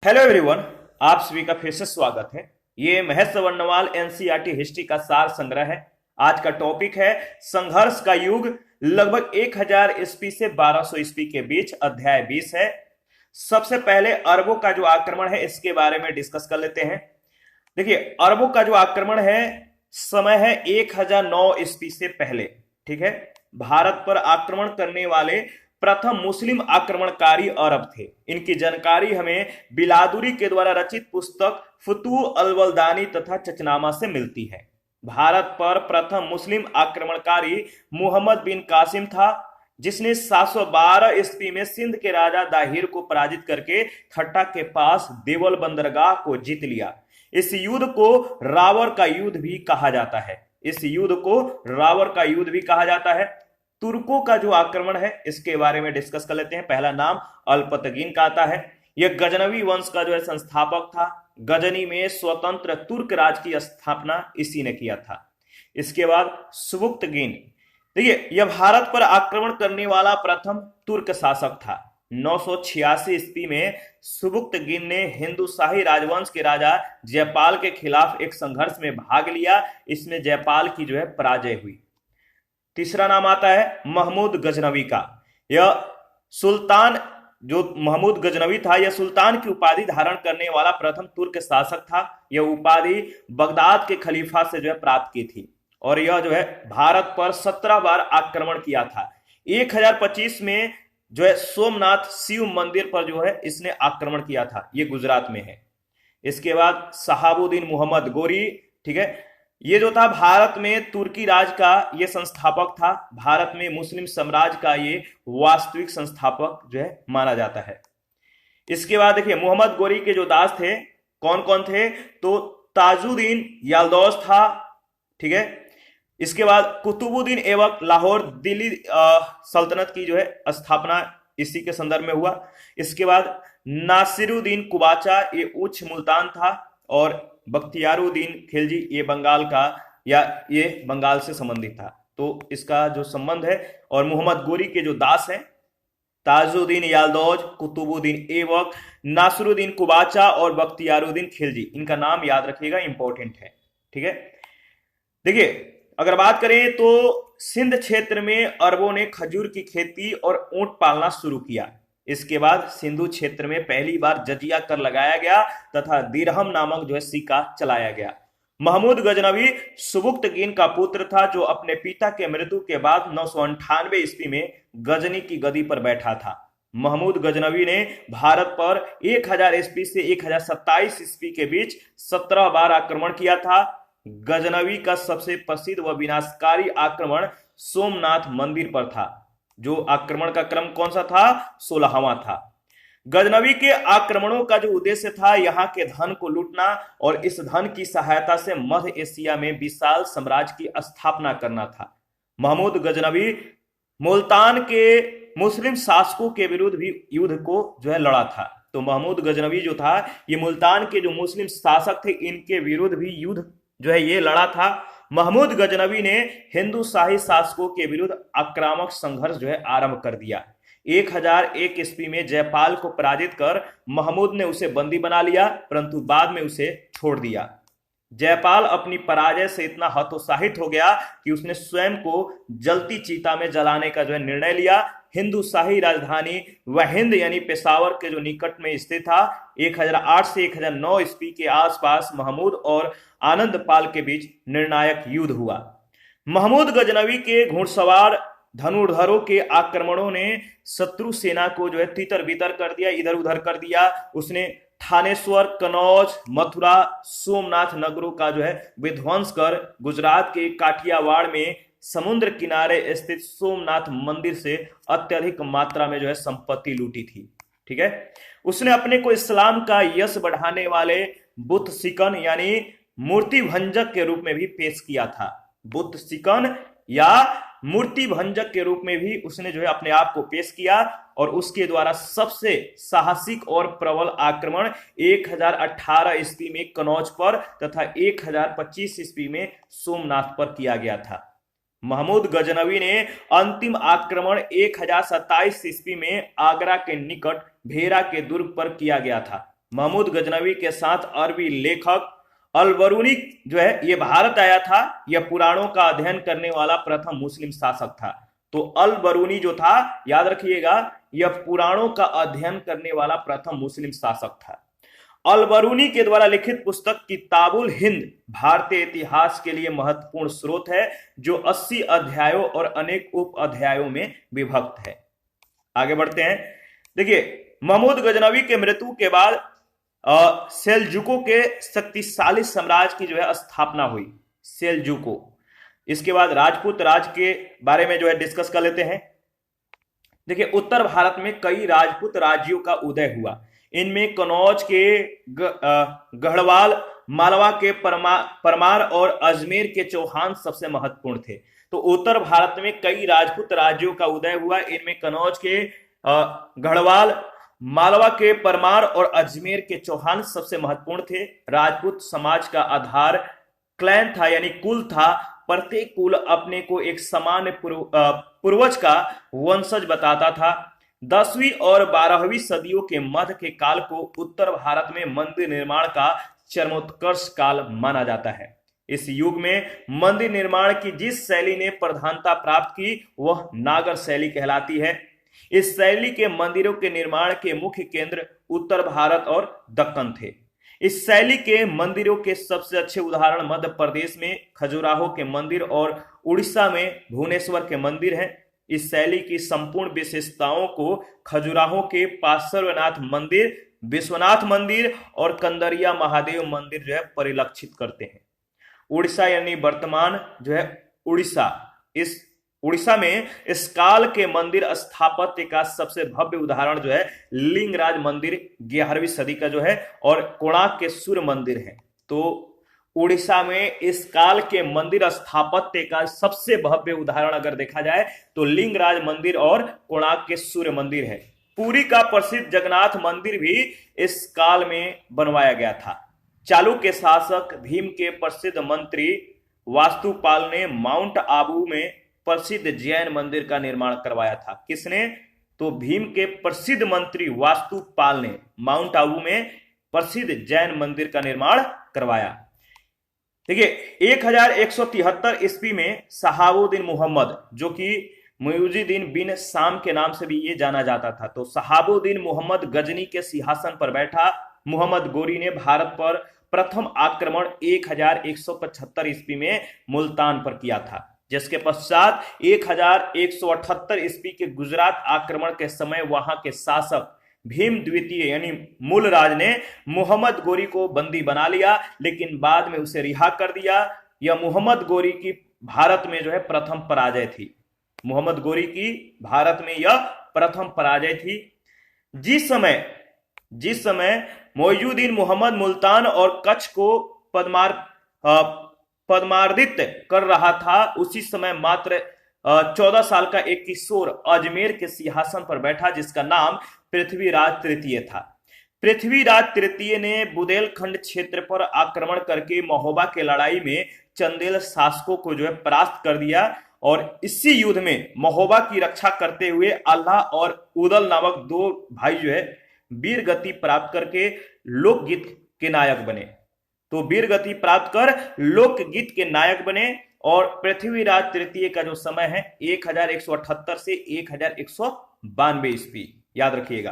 Hello everyone. आप सभी का फिर से स्वागत है। ये महेश सवर्णवाल एनसीईआरटी हिस्ट्री का सार संग्रह है। आज का टॉपिक है संघर्ष का युग, लगभग 1000 ईस्वी से 1200 ईस्वी के बीच। अध्याय 20 है। सबसे पहले अरबों का जो आक्रमण है इसके बारे में डिस्कस कर लेते हैं। देखिए, अरबों का जो आक्रमण है, समय है 1009 ईस्वी से पहले। ठीक है, भारत पर आक्रमण करने वाले प्रथम मुस्लिम आक्रमणकारी अरब थे। इनकी जानकारी हमें बिलादुरी के द्वारा रचित पुस्तक फुतूह अल बलदानी तथा चचनामा से मिलती है। भारत पर प्रथम मुस्लिम आक्रमणकारी मुहम्मद बिन कासिम था, जिसने 712 ईस्वी में सिंध के राजा दाहिर को पराजित करके ठट्टा के पास देवल बंदरगाह को जीत लिया। इस युद्ध को रावर का युद्ध भी कहा जाता है। इस युद्ध को रावर का युद्ध भी कहा जाता है। तुर्कों का जो आक्रमण है इसके बारे में डिस्कस कर लेते हैं। पहला नाम अल्पतगीन का आता है। यह गजनवी वंश का जो है संस्थापक था। गजनी में स्वतंत्र तुर्क राज की स्थापना इसी ने किया था। इसके बाद सुबुक्तगीन, देखिए, यह भारत पर आक्रमण करने वाला प्रथम तुर्क शासक था। 986 ईस्वी में सुबुक्तगीन ने हिंदू शाही राजवंश के राजा जयपाल के खिलाफ एक संघर्ष में भाग लिया। इसमें जयपाल की जो है पराजय हुई। तीसरा नाम आता है महमूद गजनवी का। यह सुल्तान, जो महमूद गजनवी था, यह सुल्तान की उपाधि धारण करने वाला प्रथम तुर्क शासक था। यह उपाधि बगदाद के खलीफा से जो है प्राप्त की थी और यह जो है भारत पर 17 बार आक्रमण किया था। 1025 में जो है सोमनाथ शिव मंदिर पर जो है इसने आक्रमण किया था। यह गुजरात में है। इसके बाद शहाबुद्दीन मोहम्मद गोरी, ठीक है, ये जो था भारत में तुर्की राज का ये संस्थापक था। भारत में मुस्लिम साम्राज्य का ये वास्तविक संस्थापक जो है माना जाता है। इसके बाद देखिए, मोहम्मद गोरी के जो दास थे कौन कौन थे, तो ताजुद्दीन याल्दौज था। ठीक है, इसके बाद कुतुबुद्दीन ऐबक, लाहौर दिल्ली सल्तनत की जो है स्थापना इसी के संदर्भ में हुआ। इसके बाद नासिरुद्दीन कुबाचा, ये उच्च मुल्तान था। और बख्तियारुद्दीन खिलजी, ये बंगाल का या ये बंगाल से संबंधित था। तो इसका जो संबंध है, और मोहम्मद गोरी के जो दास हैं ताजुद्दीन याल्दौज, कुतुबुद्दीन ऐबक, नासिरुद्दीन कुबाचा और बख्तियारुद्दीन खिलजी, इनका नाम याद रखिएगा, इंपॉर्टेंट है। ठीक है, देखिए, अगर बात करें तो सिंध क्षेत्र में अरबों ने खजूर की खेती और ऊंट पालना शुरू किया। इसके बाद सिंधु क्षेत्र में पहली बार जजिया कर लगाया गया तथा दिरहम नामक जो है सिक्का चलाया गया। महमूद गजनवी सुबुक्तगीन का पुत्र था, जो अपने पिता के मृत्यु के बाद 998 ईस्वी में गजनी की गद्दी पर बैठा था। महमूद गजनवी ने भारत पर 1000 ईस्वी से 1027 ईस्वी के बीच 17 बार आक्रमण किया था। गजनवी का सबसे प्रसिद्ध व विनाशकारी आक्रमण सोमनाथ मंदिर पर था। जो आक्रमण का क्रम कौन सा था, 16वां था। गजनवी के आक्रमणों का जो उद्देश्य था, यहाँ के धन को लूटना और इस धन की सहायता से मध्य एशिया में विशाल साम्राज्य की स्थापना करना था। महमूद गजनवी मुल्तान के मुस्लिम शासकों के विरुद्ध भी युद्ध को जो है लड़ा था। तो महमूद गजनवी जो था, ये मुल्तान के जो मुस्लिम शासक थे इनके विरुद्ध भी युद्ध जो है ये लड़ा था। महमूद गजनवी ने हिंदू शाही शासकों के विरुद्ध आक्रामक संघर्ष जो है आरंभ कर दिया। 1001 ईस्वी में जयपाल को पराजित कर महमूद ने उसे बंदी बना लिया, परंतु बाद में उसे छोड़ दिया। जयपाल अपनी पराजय से इतना हतोत्साहित हो गया कि उसने स्वयं को जलती चीता में जलाने का जो है निर्णय लिया। हिंदू शाही राजधानी वहिंद यानी पेशावर के जो निकट में स्थित था, 1008 से 1009 ईस्वी के आसपास महमूद और आनंद पाल के बीच निर्णायक युद्ध हुआ। महमूद गजनवी के घुड़सवार धनुर्धरों के आक्रमणों ने शत्रु सेना को जो है तितर बितर कर दिया, इधर उधर कर दिया। उसने थानेश्वर, कनौज, मथुरा, सोमनाथ नगरों का जो है विध्वंस कर गुजरात के काठियावाड़ में समुद्र किनारे स्थित सोमनाथ मंदिर से अत्यधिक मात्रा में जो है संपत्ति लूटी थी। ठीक है, उसने अपने को इस्लाम का यश बढ़ाने वाले बुत सिकन यानी मूर्ति भंजक के रूप में भी पेश किया था। बुत सिकन या मूर्ति भंजक के रूप में भी उसने जो है अपने आप को पेश किया और उसके द्वारा सबसे साहसिक और प्रबल आक्रमण 1018 ईस्वी में कनौज पर तथा 1025 ईस्वी में सोमनाथ पर किया गया था। महमूद गजनवी ने अंतिम आक्रमण 1027 ईस्वी में आगरा के निकट भेरा के दुर्ग पर किया गया था। महमूद गजनवी के साथ अरबी लेखक अल-बरूनी जो है ये भारत आया था। यह पुराणों का अध्ययन करने वाला प्रथम मुस्लिम शासक था। तो अल-बरूनी जो था, याद रखिएगा, यह पुराणों का अध्ययन करने वाला प्रथम मुस्लिम शासक था। अल-बरूनी के द्वारा लिखित पुस्तक किताबुल हिंद भारतीय इतिहास के लिए महत्वपूर्ण स्रोत है, जो 80 अध्यायों और अनेक उप अध्यायों में विभक्त है। आगे बढ़ते हैं। देखिए, महमूद गजनवी के मृत्यु के बाद सेल्जुकों के शक्तिशाली साम्राज्य की जो है स्थापना हुई, सेल्जुको। इसके बाद राजपूत राज के बारे में जो है डिस्कस कर लेते हैं। देखिए, उत्तर भारत में कई राजपूत राज्यों का उदय हुआ। इनमें कन्नौज के गढ़वाल, मालवा के परमार और अजमेर के चौहान सबसे महत्वपूर्ण थे। तो उत्तर भारत में कई राजपूत राज्यों का उदय हुआ। इनमें कन्नौज के गढ़वाल, मालवा के परमार और अजमेर के चौहान सबसे महत्वपूर्ण थे। राजपूत समाज का आधार क्लैन था, यानी कुल था। प्रत्येक कुल अपने को एक सामान्य पूर्वज का वंशज बताता था। 10वीं और 12वीं सदियों के मध्य के काल को उत्तर भारत में मंदिर निर्माण का चरमोत्कर्ष काल माना जाता है। इस युग में मंदिर निर्माण की जिस शैली ने प्रधानता प्राप्त की वह नागर शैली कहलाती है। इस शैली के मंदिरों के निर्माण के मुख्य केंद्र उत्तर भारत और दक्कन थे। इस शैली के मंदिरों के सबसे अच्छे उदाहरण मध्य प्रदेश में खजुराहो के मंदिर और उड़ीसा में भुवनेश्वर के मंदिर हैं। इस शैली की संपूर्ण विशेषताओं को खजुराहो के पार्श्वनाथ मंदिर, विश्वनाथ मंदिर और कंदरिया महादेव मंदिर जो है परिलक्षित करते हैं। उड़ीसा यानी वर्तमान जो है उड़ीसा, इस उड़ीसा में इस काल के मंदिर स्थापत्य का सबसे भव्य उदाहरण जो है लिंगराज मंदिर 11वीं सदी का जो है और कोणार्क के सूर्य मंदिर है। तो उड़ीसा में इस काल के मंदिर स्थापत्य का सबसे भव्य उदाहरण अगर देखा जाए तो लिंगराज मंदिर और कोणार्क के सूर्य मंदिर है। पुरी का प्रसिद्ध जगन्नाथ मंदिर भी इस काल में बनवाया गया था। चालुक्य शासक भीम के प्रसिद्ध मंत्री वास्तुपाल ने माउंट आबू में प्रसिद्ध जैन मंदिर का निर्माण करवाया था। किसने? तो भीम के प्रसिद्ध मंत्री वास्तुपाल ने माउंट आबू में प्रसिद्ध जैन मंदिर का निर्माण करवाया। देखिए, 1173 ईस्वी में शहाबुद्दीन मोहम्मद, जो कि मुइजुद्दीन बिन शाम के नाम से भी ये जाना जाता था, तो शहाबुद्दीन मोहम्मद गजनी के सिंहासन पर बैठा। मोहम्मद गोरी ने भारत पर प्रथम आक्रमण 1175 ईस्वी में मुल्तान पर किया था, जिसके पश्चात 1178 ईस्वी के गुजरात आक्रमण के समय वहां के शासक भीम द्वितीय यानी मूलराज ने मोहम्मद गोरी को बंदी बना लिया, लेकिन बाद में उसे रिहा कर दिया। यह मोहम्मद गोरी की भारत में जो है प्रथम पराजय थी। मोहम्मद गोरी की भारत में यह प्रथम पराजय थी। जिस समय मोइजुद्दीन मोहम्मद मुल्तान और कच्छ को पद्मार्दित कर रहा था, उसी समय मात्र 14 साल का एक किशोर अजमेर के सिंहासन पर बैठा, जिसका नाम पृथ्वीराज तृतीय था। पृथ्वीराज तृतीय ने बुंदेलखंड क्षेत्र पर आक्रमण करके महोबा के लड़ाई में चंदेल शासकों को जो है परास्त कर दिया और इसी युद्ध में महोबा की रक्षा करते हुए अल्लाह और उदल नामक दो भाई जो है वीर गति प्राप्त करके लोकगीत के नायक बने। तो वीर गति प्राप्त कर लोकगीत के नायक बने और पृथ्वीराज तृतीय का जो समय है 1178 से 1192 ईस्वी, याद रखिएगा।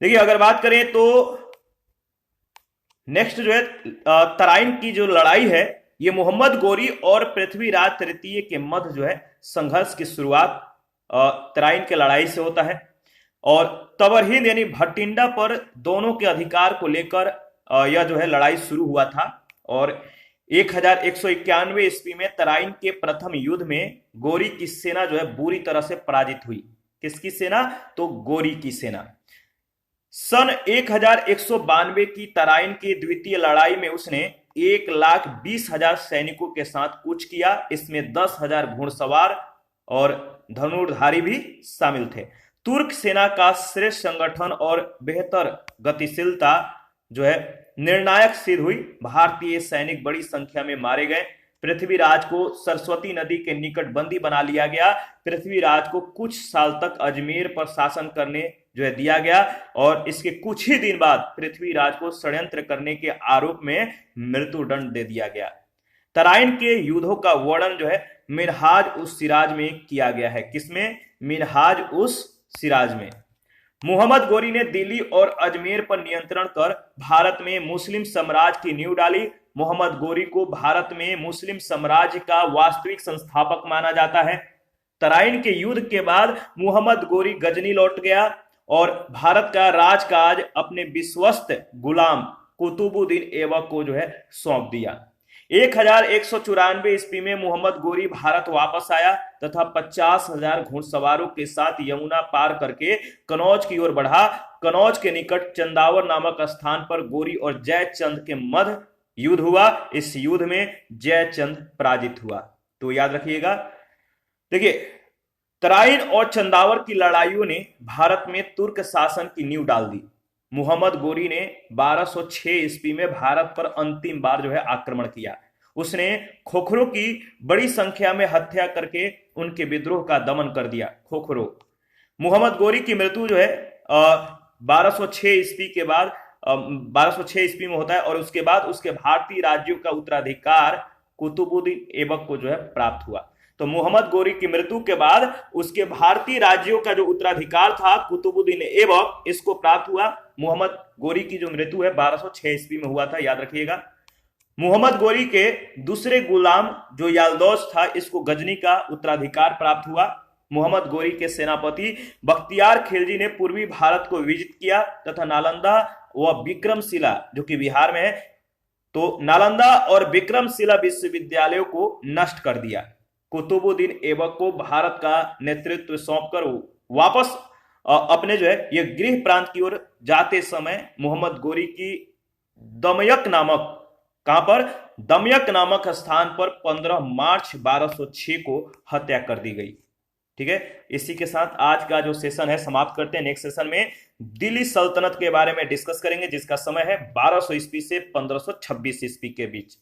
देखिए, अगर बात करें तो नेक्स्ट जो है तराइन की जो लड़ाई है, ये मोहम्मद गोरी और पृथ्वीराज तृतीय के मध्य जो है संघर्ष की शुरुआत तराइन के लड़ाई से होता है और तबरहिंद यानी भटिंडा पर दोनों के अधिकार को लेकर यह जो है लड़ाई शुरू हुआ था और 1191 ईस्वी में तराइन के प्रथम युद्ध में गोरी की सेना जो है बुरी तरह से पराजित हुई। किसकी सेना? तो गोरी की सेना। सन 1192 की तराइन की द्वितीय लड़ाई में उसने 1,20,000 सैनिकों के साथ कूच किया। इसमें 10,000 घुड़सवार और धनुर्धारी भी शामिल थे। तुर्क सेना का श्रेष्ठ संगठन और बेहतर गतिशीलता जो है निर्णायक सिद्ध हुई। भारतीय सैनिक बड़ी संख्या में मारे गए। पृथ्वीराज को सरस्वती नदी के निकट बंदी बना लिया गया। पृथ्वीराज को कुछ साल तक अजमेर पर शासन करने जो है दिया गया और इसके कुछ ही दिन बाद पृथ्वीराज को षड्यंत्र करने के आरोप में मृत्युदंड दे दिया गया। तराइन के युद्धों का वर्णन जो है मिनहाज उस सिराज में किया गया है। किसमें? मिनहाज उस सिराज में। मोहम्मद गोरी ने दिल्ली और अजमेर पर नियंत्रण कर भारत में मुस्लिम साम्राज्य की नींव डाली। मोहम्मद गोरी को भारत में मुस्लिम साम्राज्य का वास्तविक संस्थापक माना जाता है। तराइन के युद्ध के बाद मोहम्मद गोरी गजनी लौट गया और भारत का राजकाज अपने विश्वस्त गुलाम कुतुबुद्दीन ऐबक को जो है सौंप दिया। 1194 ईस्वी में मोहम्मद गोरी भारत वापस आया तथा 50,000 घुड़सवारों के साथ यमुना पार करके कनौज की ओर बढ़ा। कनौज के निकट चंदावर नामक स्थान पर गोरी और जयचंद के मध्य युद्ध हुआ। इस युद्ध में जयचंद पराजित हुआ। तो याद रखिएगा, देखिए तराइन और चंदावर की लड़ाइयों ने भारत में तुर्क शासन की नींव डाल दी। मोहम्मद गोरी ने 1206 ईस्वी में भारत पर अंतिम बार जो है आक्रमण किया। उसने खोखरों की बड़ी संख्या में हत्या करके उनके विद्रोह का दमन कर दिया। खोखरों, मोहम्मद गोरी की मृत्यु जो है 1206 ईस्वी के बाद 1206 ईस्वी में होता है और उसके बाद उसके भारतीय राज्यों का उत्तराधिकार कुतुबुद्दीन ऐबक को जो है प्राप्त हुआ। तो मोहम्मद गोरी की मृत्यु के बाद उसके भारतीय राज्यों का जो उत्तराधिकार था कुतुबुद्दीन ऐबक, इसको प्राप्त हुआ। मोहम्मद गोरी की जो मृत्यु है 1206 ईस्वी में हुआ था, याद रखिएगा। मोहम्मद गोरी के दूसरे गुलाम जो यालदौस था, इसको गजनी का उत्तराधिकार प्राप्त हुआ। मोहम्मद गोरी के सेनापति बख्तियार खिलजी ने पूर्वी भारत को विजित किया तथा नालंदा व विक्रमशिला जो कि बिहार में है, तो नालंदा और विक्रमशिला विश्वविद्यालयों को नष्ट कर दिया। कुतुबुद्दीन ऐबक को भारत का नेतृत्व सौंपकर वापस अपने जो है ये गृह प्रांत की ओर जाते समय मोहम्मद गोरी की दमयक नामक, कहां पर? दमयक नामक स्थान पर 15 मार्च 1206 को हत्या कर दी गई। ठीक है, इसी के साथ आज का जो सेशन है समाप्त करते हैं। नेक्स्ट सेशन में दिल्ली सल्तनत के बारे में डिस्कस करेंगे जिसका समय है 1200 ईस्वी से 1526 ईस्वी के बीच।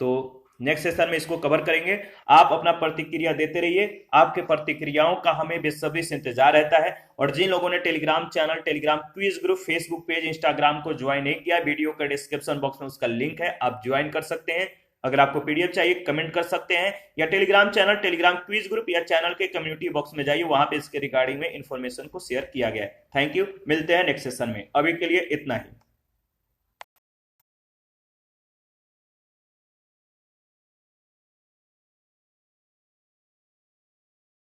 तो नेक्स्ट सेशन में इसको कवर करेंगे। आप अपना प्रतिक्रिया देते रहिए, आपके प्रतिक्रियाओं का हमें बेसब्री से इंतजार रहता है। और जिन लोगों ने Telegram channel, Telegram quiz group, Facebook page, Instagram को ज्वाइन नहीं किया, वीडियो का डिस्क्रिप्शन बॉक्स में उसका लिंक है, आप ज्वाइन कर सकते हैं। अगर आपको पीडीएफ चाहिए कमेंट कर सकते हैं, या Telegram channel, Telegram quiz group या चैनल के कम्युनिटी बॉक्स में जाइए, वहां पे इसके रिगार्डिंग में इंफॉर्मेशन को शेयर किया गया है। थैंक यू, मिलते हैं नेक्स्ट सेशन में। अभी के लिए इतना ही।